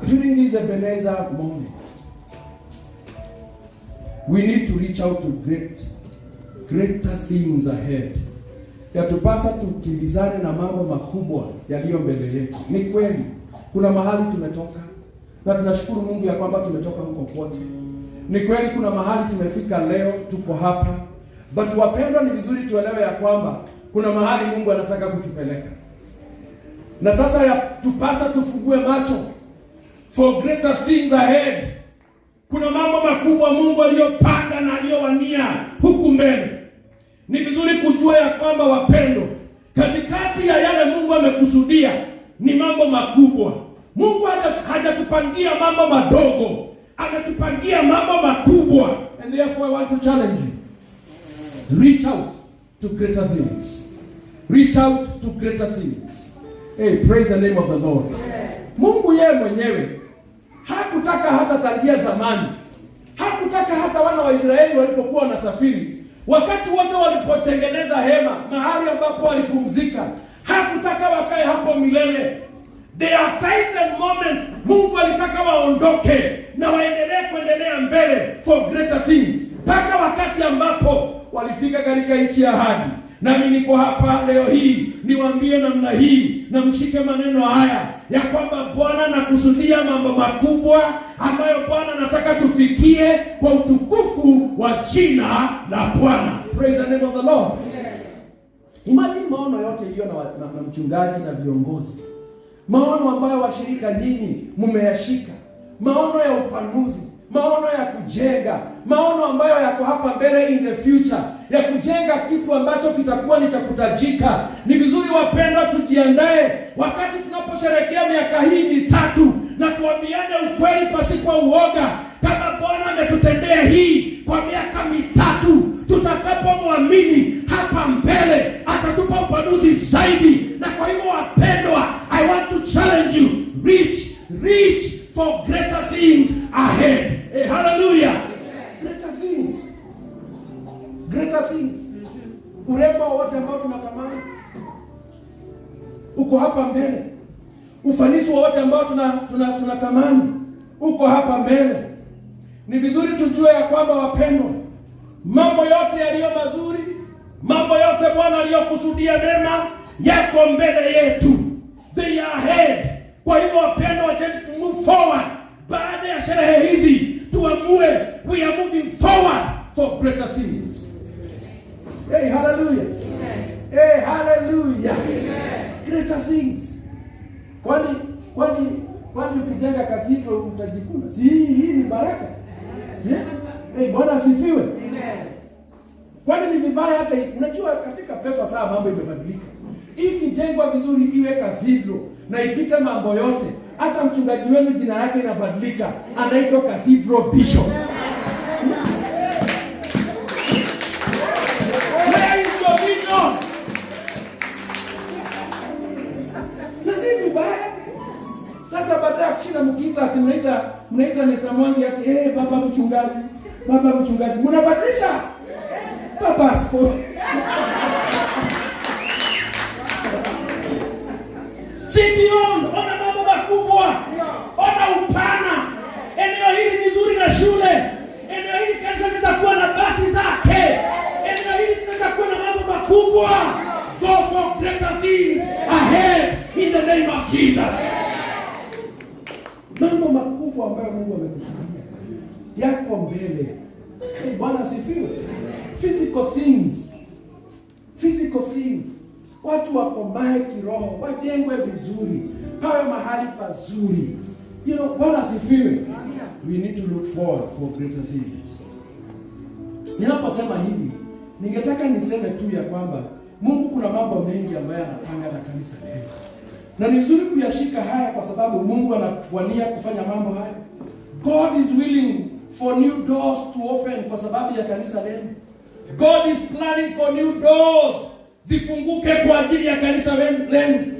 during this Ebenezer moment, we need to reach out to greater things ahead. Yatupasa tukimbizane na mambo makubwa yaliyo mbele yetu. Ni kweli kuna mahali tumetoka, na tunashukuru Mungu ya kwamba tumetoka huko kote. Ni kweli kuna mahali tumefika leo, tuko hapa. But wapendwa, ni vizuri tuelewe ya kwamba kuna mahali Mungu anataka kutupeleka. Na sasa tupasa tufungue macho for greater things ahead. Kuna mambo makubwa Mungu aliyopanga na aliyowania huku mbele. Ni vizuri kujua ya kwamba wapendwa, katikati ya yale Mungu amekusudia ni mambo makubwa. Mungu hajatupangia mambo madogo, ametupangia mambo makubwa. And therefore I want to challenge you. Reach out to greater things. Reach out to greater things. Hey, praise the name of the Lord. Mungu yeye mwenyewe hakutaka hata tangia zamani. Hakutaka hata wana wa Israeli walipokuwa wanasafiri, wakati wote walipotengeneza hema, mahali ambapo walipumzika, hakutaka wakae hapo milele. There are times and moments Mungu alitaka waondoke na kuendelea mbele for greater things, mpaka wakati ambapo walifika katika nchi ya ahadi. Nami niko hapa leo hii niwaambie namna hii, na mshike maneno haya ya kwamba Bwana anakusudia mambo makubwa ambayo Bwana anataka tufikie kwa utukufu wa jina la Bwana. Praise the name of the Lord. Imagine maono yote hiyo na mchungaji na viongozi, maono ambayo washirika nyinyi mmeyashika, maono ya upanuzi, maono ya kujenga, maono ambayo yako hapa mbele in the future, ya kujenga kitu ambacho kitakuwa ni cha kutajika. Ni vizuri wapendwa, tujiandae wakati tunaposherehekea miaka hii mitatu, na tuambiane ukweli pasipo uoga. Kama Bwana ametutendea hii kwa miaka mitatu, tutakapomwamini hapa mbele atatupa upanuzi zaidi. Na kwa hivyo wapendwa, I want to challenge you, reach for greater things ahead. Hey, hallelujah. Greater things. Greater things. Urembo wote ambao tunatamani uko hapa mbele. Ufanisi wote ambao tunatamani uko hapa mbele. Ni vizuri tujue ya kwamba wapendwa, mambo yote yaliyo mazuri, mambo yote Bwana aliyokusudia mema yako mbele yetu. They are ahead. Kwa hivyo wapendwa, wacheni to move forward. Baada ya sherehe hizi tuamue we are moving forward for greater things. Hey, hallelujah. Amen. Hey, hallelujah. Amen. Greater things. Kwani ukijenga cathedral utajikuna? Si hii ni baraka. Yeah. Hey, Bwana asifiwe. Amen. Kwani ni vibaya hata unajua katika pesa saa mambo imebadilika. Ikijengwa vizuri iwe cathedral na ipite mambo yote, hata mchungaji wenu jina yake inabadilika, anaitwa Cathedral Bishop. Where is your vision? Na si vibaya. Sasa baada ya kushinda mkiita ati mnaita Mr. Mwangi ati baba mchungaji. Mnabadilisha? Baba asko. Simeon, ona mambo makubwa. Ona upana. Eneo hili ni nzuri na shule. Eneo hili kanisa litakuwa na basi zake. Eneo hili litakuwa na mambo makubwa. Go for greater things ahead in the name of Jesus. Mambo makubwa ambayo Mungu amekusudia yako mbele. Hey, Bwana asifiwe. Physical things. Watu wakomae kiroho, wajengwe vizuri, pawe mahali pazuri. Bwana asifiwe. We need to look forward for greater things. Ninaposema hivi, ningetaka niseme tu ya kwamba Mungu kuna mambo mengi ambayo anapanga na kanisa leo. Na ni vizuri kuyashika haya kwa sababu Mungu anawania kufanya mambo haya. God is willing for new doors to open kwa sababu ya kanisa leo. God is planning for new doors zifunguke kwa ajili ya kanisa lenu.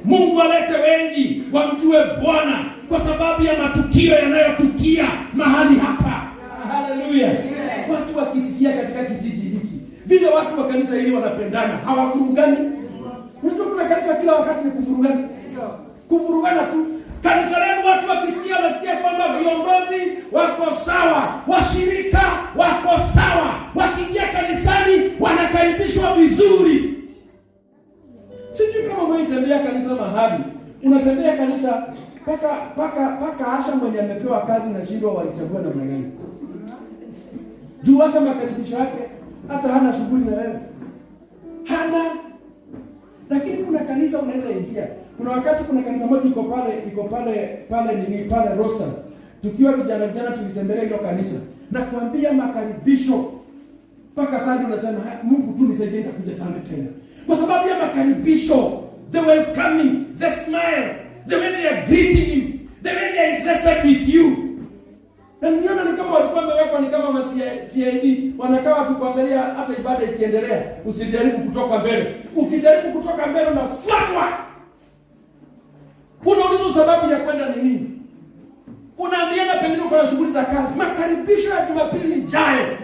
Mungu alete wengi wamjue Bwana kwa sababu ya matukio yanayotukia mahali hapa. Haleluya. Watu wakisikia katika kijiji hiki vile watu wa kanisa hili wanapendana, hawavurugani. Unajua kuna kanisa kila wakati ni kuvurugana. Kuvurugana tu. Kanisa lenu watu wakisikia wanasikia kwamba viongozi wako sawa, washirika wako sawa, wakiingia kanisani wanakaribishwa vizuri. Sijui kama unatembea kanisa mahali, unatembea kanisa paka Asha mwenye amepewa kazi na shindwa walichagua namna gani. Juu hata makaribisho yake hata hana shughuli na wewe. Hana. Lakini kuna kanisa unaweza ingia. Kuna wakati kuna kanisa moja iko pale Rosters. Tukiwa vijana tulitembelea hilo kanisa. Na kuambia makaribisho mpaka sasa unasema Mungu tu nisaidie nitakuja sana tena. Kwa sababu ya makaribisho, the welcoming, the smiles, the way they are greeting you, the way they are interested with you. Na niona ni kama walikuwa wamewekwa ni kama CID, wanakaa wakikuangalia hata ibada ikiendelea, usijaribu kutoka mbele. Ukijaribu kutoka mbele unafuatwa. Unauliza sababu ya kwenda ni nini? Unaambiana pengine uko na shughuli za kazi. Makaribisho ya Jumapili ijayo.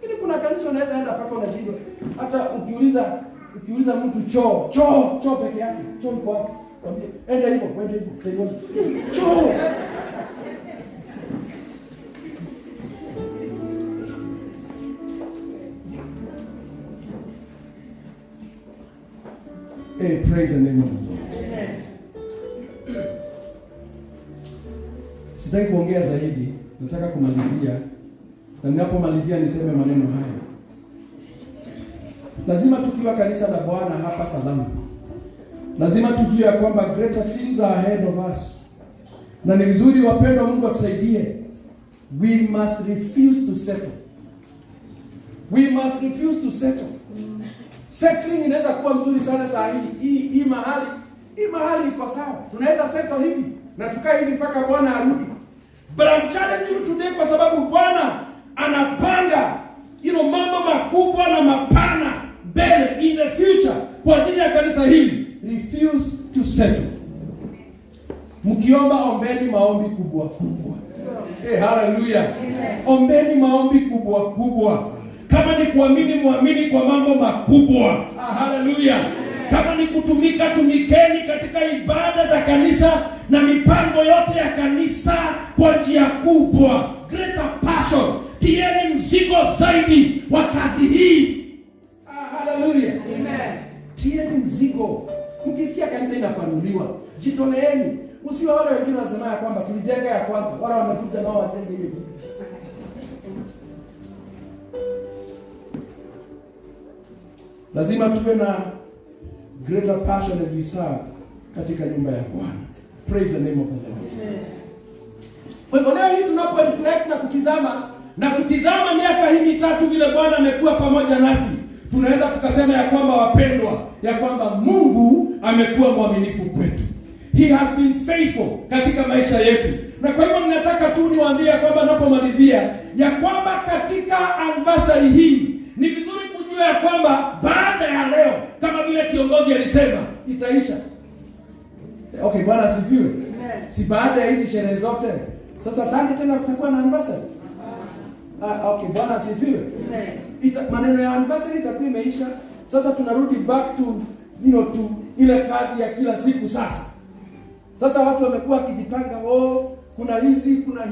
Lakini kuna kanisa unaweza enda paka unashindwa. Hata ukiuliza mtu choo peke yake. Choo iko wapi? Kwambie enda hivyo. Choo. Hey, praise the name of the Lord. Sitaki kuongea zaidi, nataka kumalizia. Na ninapomalizia niseme maneno haya. Lazima tukiwa kanisa la Bwana hapa Salama, lazima tujue kwamba greater things are ahead of us. Na ni vizuri wapendwa, Mungu atusaidie. We must refuse to settle. We must refuse to settle. Settling inaweza kuwa mzuri sana saa hii mahali iko sawa. Tunaweza settle hivi na tukae hivi mpaka Bwana arudi. But I'm challenging you today kwa sababu Bwana anapanga mambo makubwa na mapana mbele in the future kwa ajili ya kanisa hili. Refuse to settle. Mkiomba ombeni maombi kubwa. Hallelujah. Ombeni maombi kubwa. Kama ni kuamini muamini kwa mambo makubwa. Hallelujah. Kama ni kutumika, tumikeni katika ibada za kanisa na mipango yote ya kanisa kwa njia kubwa. Greater passion. Tieni mzigo zaidi wa kazi hii. Hallelujah. Amen. Tieni mzigo. Mkisikia kanisa inapanuliwa, jitoleeni. Usiwe wale wengine wanasema ya kwamba tulijenga ya kwanza, wala wamekuja nao wajenge hiyo. Lazima tuwe na greater passion as we serve katika nyumba ya Bwana. Praise the name of the Lord. Kwa hivyo leo hii tunapo reflect na kutizama miaka hii mitatu vile Bwana amekuwa pamoja nasi, tunaweza tukasema ya kwamba wapendwa, ya kwamba Mungu amekuwa mwaminifu kwetu. He has been faithful katika maisha yetu. Na kwa hivyo ninataka tu niwaambie kwamba napomalizia ya kwamba katika anniversary hii ni vizuri kujua ya kwamba baada ya leo, kama vile kiongozi alisema, itaisha. Okay, Bwana asifiwe. Si baada ya hizi sherehe zote, sasa sana tena kutakuwa na anniversary. Okay, Bwana asifiwe. Maneno ya anniversary itakuwa imeisha. Sasa tunarudi back to to ile kazi ya kila siku sasa. Sasa watu wamekuwa kijipanga, kuna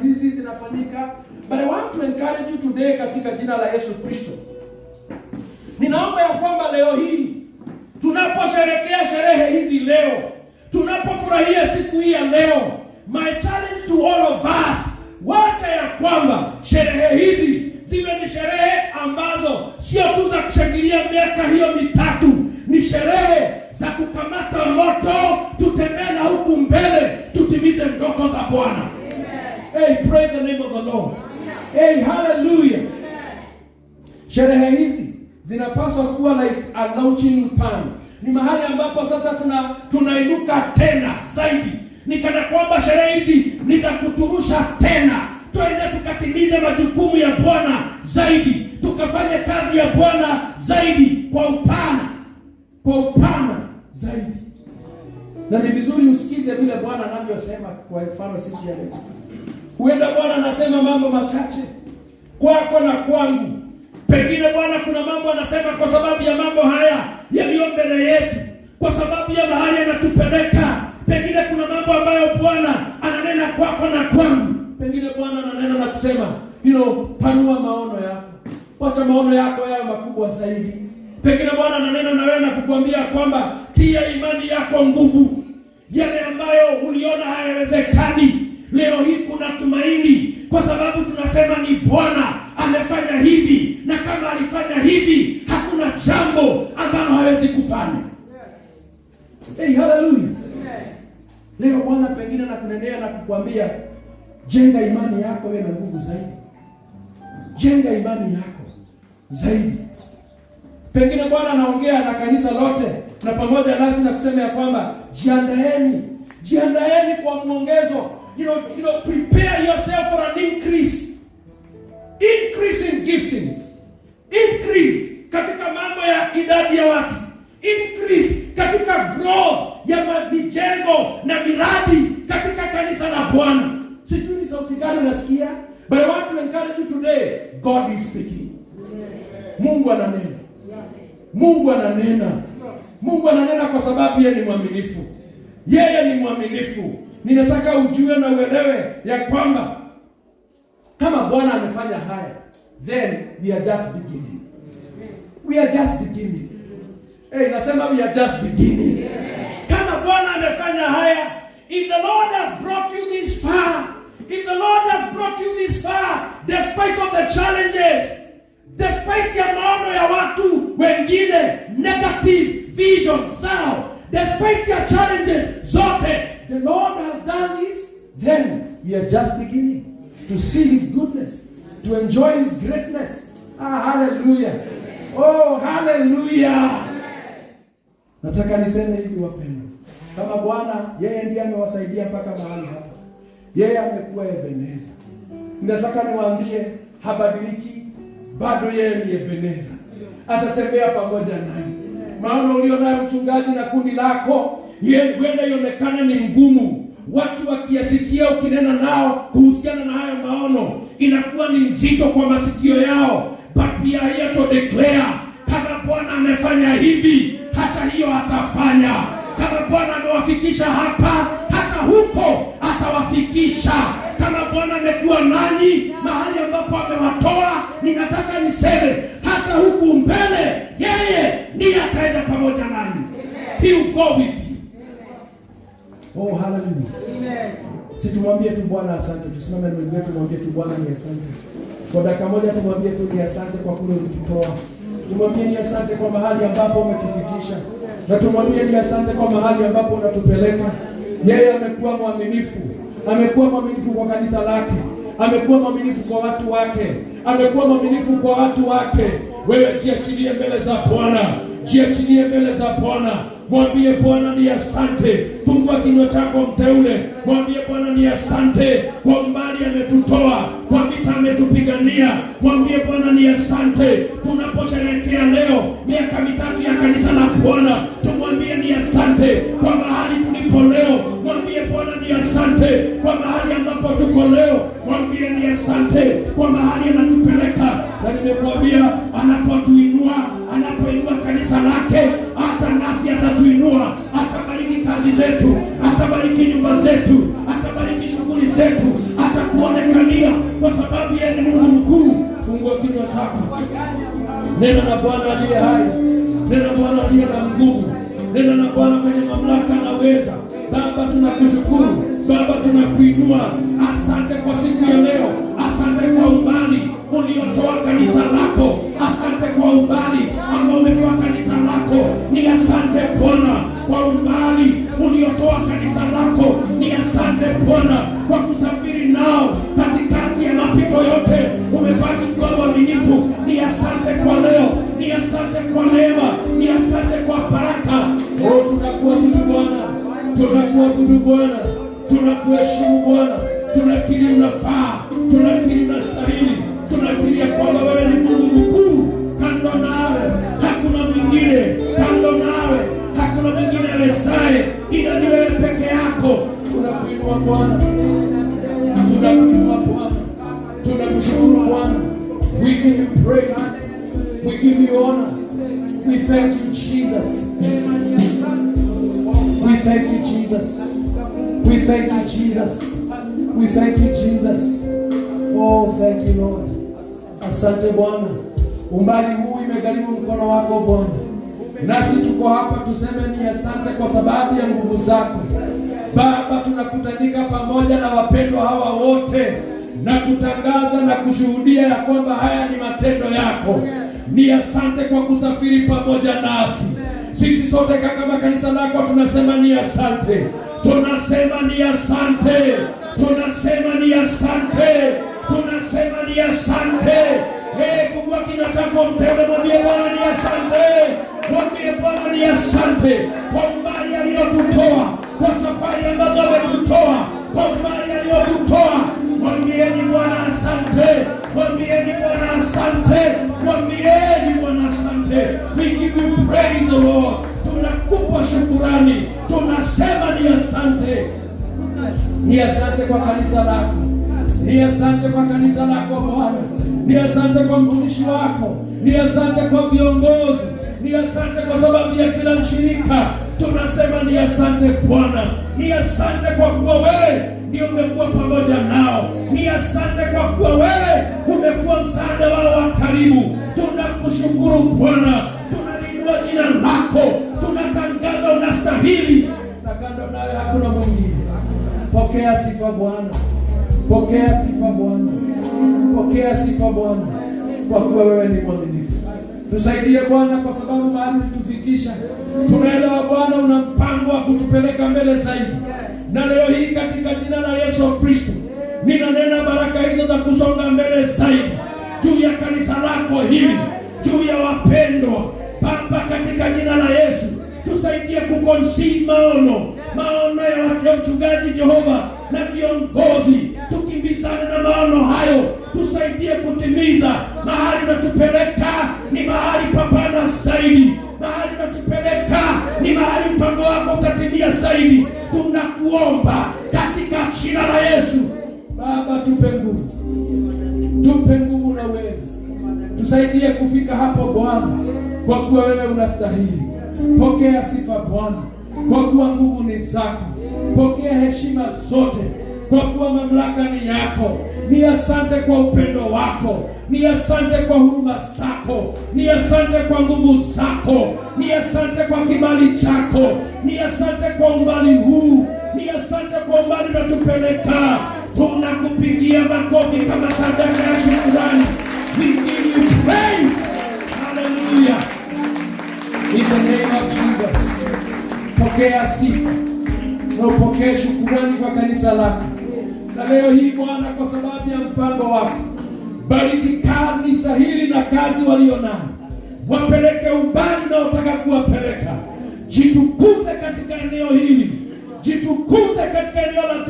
hizi zinafanyika. But I want to encourage you today katika jina la Yesu Kristo. Ninaomba ya kwamba leo hii tunaposherehekea sherehe hizi leo, tunapofurahia siku hii ya leo, my challenge to all of us, wacha ya kwamba sherehe hizi ziwe ni sherehe ambazo sio tu za kushangilia miaka hiyo mitatu, ni sherehe za kukamata moto, tutembee na huku mbele, tutimize ndoto za Bwana. Hey, praise the name of the Lord. Hey, hallelujah. Sherehe hizi zinapaswa kuwa like a launching pan. Ni mahali ambapo sasa tunainuka tena zaidi. Ni kana kwamba sherehe hizi ni za kuturusha tena. Twende tukatimize majukumu ya Bwana zaidi. Tukafanye kazi ya Bwana zaidi kwa upana zaidi. Na ni vizuri usikize vile Bwana anavyosema. Kwa mfano sisi ya leo, huenda Bwana anasema mambo machache kwako na kwangu. Pengine Bwana kuna mambo anasema kwa sababu ya mambo haya yaliyo mbele yetu, kwa sababu ya mahali anatupeleka. Pengine kuna mambo ambayo Bwana ananena kwako na kwangu. Pengine Bwana ananena na kusema, panua maono yako. Wacha maono yako yawe makubwa zaidi. Pengine Bwana ananena na wewe na kukuambia kwamba tia imani yako nguvu. Yale ambayo uliona hayawezekani, leo hii kuna tumaini, kwa sababu tunasema ni Bwana amefanya hivi, na kama alifanya hivi hakuna jambo ambalo hawezi kufanya. Hey, hallelujah. Leo Bwana pengine anakunenea na kukwambia jenga imani yako wewe na nguvu zaidi. Jenga imani yako zaidi. Pengine Bwana anaongea na kanisa lote na pamoja nasi na kusema ya kwamba jiandaeni kwa mwongezo. Prepare yourself for an increase. Increase in giftings. Increase katika mambo ya idadi ya watu. Increase katika growth ya mijengo na miradi katika kanisa la Bwana. Sijui ni sauti gani unasikia, but I want to encourage you today. God is speaking. Mungu ananena. Mungu ananena. Mungu ananena kwa sababu yeye ni mwaminifu. Yeye ni mwaminifu. Ninataka ujue na uelewe ya kwamba kama Bwana amefanya haya, then we are just beginning. We are just beginning. Hey, nasema we are just beginning. Kama Bwana amefanya haya, if the Lord has brought you this far, if the Lord has brought you this far, despite of the challenges, despite ya maono ya watu wengine, negative vision zao, despite ya challenges zote, the Lord has done this, then we are just beginning to see His goodness, to enjoy His greatness. Hallelujah. Oh, hallelujah. Nataka niseme hivi wapendwa, kama Bwana yeye ndiye amewasaidia mpaka mahali hapa, yeye amekuwa Ebeneza. Nataka niwaambie habadiliki, bado yeye ni Ebeneza. Atatembea pamoja nanyi. Maono ulionayo mchungaji na kundi lako, yeye huenda ionekane ni ngumu. Watu wakiyasikia ukinena nao kuhusiana na hayo maono, inakuwa ni nzito kwa masikio yao. But we are here to declare, kama Bwana amefanya hivi, hata hiyo atafanya. Kama Bwana amewafikisha hapa, hata huko atawafikisha. Kama Bwana amekuwa nanyi mahali ambapo amewatoa, ninataka niseme hata huku mbele yeye ndiye ataenda pamoja nanyi. He will go with you. Oh, hallelujah. Amen. Situmwambie tu Bwana asante. Tusimame na Mungu wetu, tumwambie tu Bwana ni asante. Kwa dakika moja tumwambie tu ni asante kwa kule ulitutoa. Tumwambie ni asante kwa mahali ambapo umetufikisha. Na tumwambie ni asante kwa mahali ambapo unatupeleka. Yeye amekuwa mwaminifu. Amekuwa mwaminifu kwa kanisa lake. Amekuwa mwaminifu kwa watu wake. Amekuwa mwaminifu kwa watu wake. Wewe jiachilie mbele za Bwana. Jiachilie mbele za Bwana. Mwambie Bwana ni asante. Fungua kinywa chako mteule. Mwambie Bwana ni asante kwa umbali ametutoa, kwa vita ametupigania. Mwambie Bwana ni asante. Tunaposherehekea leo miaka 3 ya kanisa la Bwana, tumwambie ni asante kwa mahali tulipo leo. Mwambie Bwana ni asante kwa mahali ambapo tuko leo. Mwambie ni asante kwa mahali anatupeleka. Na nimekuambia anapotuinua, anapoinua kanisa lake, hata nasi atatuinua. Atabariki kazi zetu, atabariki nyumba zetu, atabariki shughuli zetu, atatuonekania kwa sababu yeye ni Mungu mkuu. Fungua kinywa chako. Nena na Bwana aliye hai. Nena na Bwana aliye na nguvu. Nena na Bwana mwenye mamlaka na uweza. Baba tunakushukuru. Baba tunakuinua. Asante kwa siku ya leo. Asante kwa umbali uliotoa kanisa lako. Asante kwa umbali ambao umetoa kanisa lako. Ni asante Bwana kwa umbali uliotoa kanisa lako. Ni asante Bwana kwa kusafiri nao katikati ya mapito yote. Umebaki kuwa mwaminifu. Ni asante kwa leo. Ni asante kwa neema. Ni asante kwa baraka. Oh, tunakuabudu Bwana. Tunakuabudu Bwana. Tunakuheshimu Bwana. Tunakiri unafaa. Tunakiri unastahili. Tunakiri kwamba wewe ni Mungu mkuu. Kando nawe hakuna mwingine. Kando nawe hakuna mwingine awezaye ila ni wewe peke yako. Tunakuinua Bwana. Tunakuinua Bwana. Tunakushukuru Bwana. We give you praise. We give you honor. We thank you Jesus. We thank you Jesus. We thank you Jesus. We thank you Jesus. Oh, thank you Lord. Asante Bwana. Umbali huu imegharimu mkono wako Bwana. Nasi tuko hapa tuseme ni asante kwa sababu ya nguvu zako. Baba, tunakutanika pamoja na wapendwa hawa wote na kutangaza na kushuhudia ya kwamba haya ni matendo yako. Ni asante kwa kusafiri pamoja nasi. Sisi sote kama kanisa lako tunasema ni asante. Tunasema ni asante. Tunasema ni asante. Tunasema ni asante. Fungua kinywa chako mpendwa, mwambie Bwana ni asante. Mwambie Bwana ni asante kwa umbali aliyotutoa, kwa safari ambazo ametutoa, kwa umbali aliyotutoa. Mwambieni Bwana asante. Mwambieni Bwana asante. Mwambieni Bwana asante. We give you praise, the Lord. Tunakupa shukurani. Tunasema ni asante. Ni asante kwa kanisa lako. Ni asante kwa kanisa lako Bwana. Ni asante kwa mtumishi wako. Ni asante kwa viongozi. Ni asante kwa sababu ya kila mshirika. Tunasema ni asante Bwana. Ni asante kwa kuwa wewe ndio umekuwa pamoja nao. Ni asante kwa kuwa wewe umekuwa msaada wao wa karibu. Tunakushukuru Bwana. Tunaliinua jina lako. Tunatangaza unastahili. Na kando nawe hakuna mwingine. Pokea sifa Bwana. Pokea sifa Bwana. Pokea sifa Bwana. Kwa kuwa wewe ni mwaminifu. Tusaidie Bwana, kwa sababu mahali ulitufikisha tunaelewa Bwana una mpango wa kutupeleka mbele zaidi. Na leo hii katika jina la Yesu Kristo ninanena baraka hizo za kusonga mbele zaidi juu ya kanisa lako hili, juu ya wapendwa Baba, katika jina la Yesu. Tusaidie kuconceive maono ya mchungaji Jehova na viongozi. Tukimbizane na maono hayo. Tusaidie kutimiza. Mahali natupeleka ni mahali papana zaidi. Mahali natupeleka ni mahali mpango wako utatimia zaidi. Tunakuomba katika jina la Yesu. Baba, tupe nguvu. Tupe nguvu na uwezo. Tusaidie kufika hapo Bwana, kwa kuwa wewe unastahili. Pokea sifa Bwana, kwa kuwa nguvu ni zako. Pokea heshima zote, kwa kuwa mamlaka ni yako. Ni asante kwa upendo wako. Ni asante kwa huruma zako. Ni asante kwa nguvu zako. Ni asante kwa kibali chako. Ni asante kwa umbali huu. Ni asante kwa umbali unatupeleka. Tunakupigia makofi kama sadaka ya shukrani. We give you praise. Hallelujah. In the name of Jesus. Pokea sifa na upokee shukrani kwa kanisa lako. Na leo hii Bwana, kwa sababu ya mpango wako, bariki kanisa hili na kazi walionayo. Wapeleke umbali na utaka kuwapeleka. Jitukuze katika eneo hili. Jitukuze katika eneo la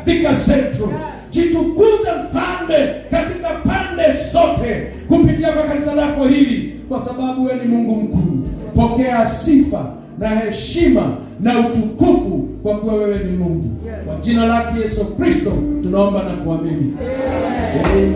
Thika Central. Jitukuze Mfalme katika pande zote kupitia kwa kanisa lako hili, kwa sababu wewe ni Mungu mkuu. Pokea sifa na heshima na utukufu, kwa kuwa wewe ni Mungu. Kwa jina lake Yesu Kristo tunaomba na kuamini. Amen.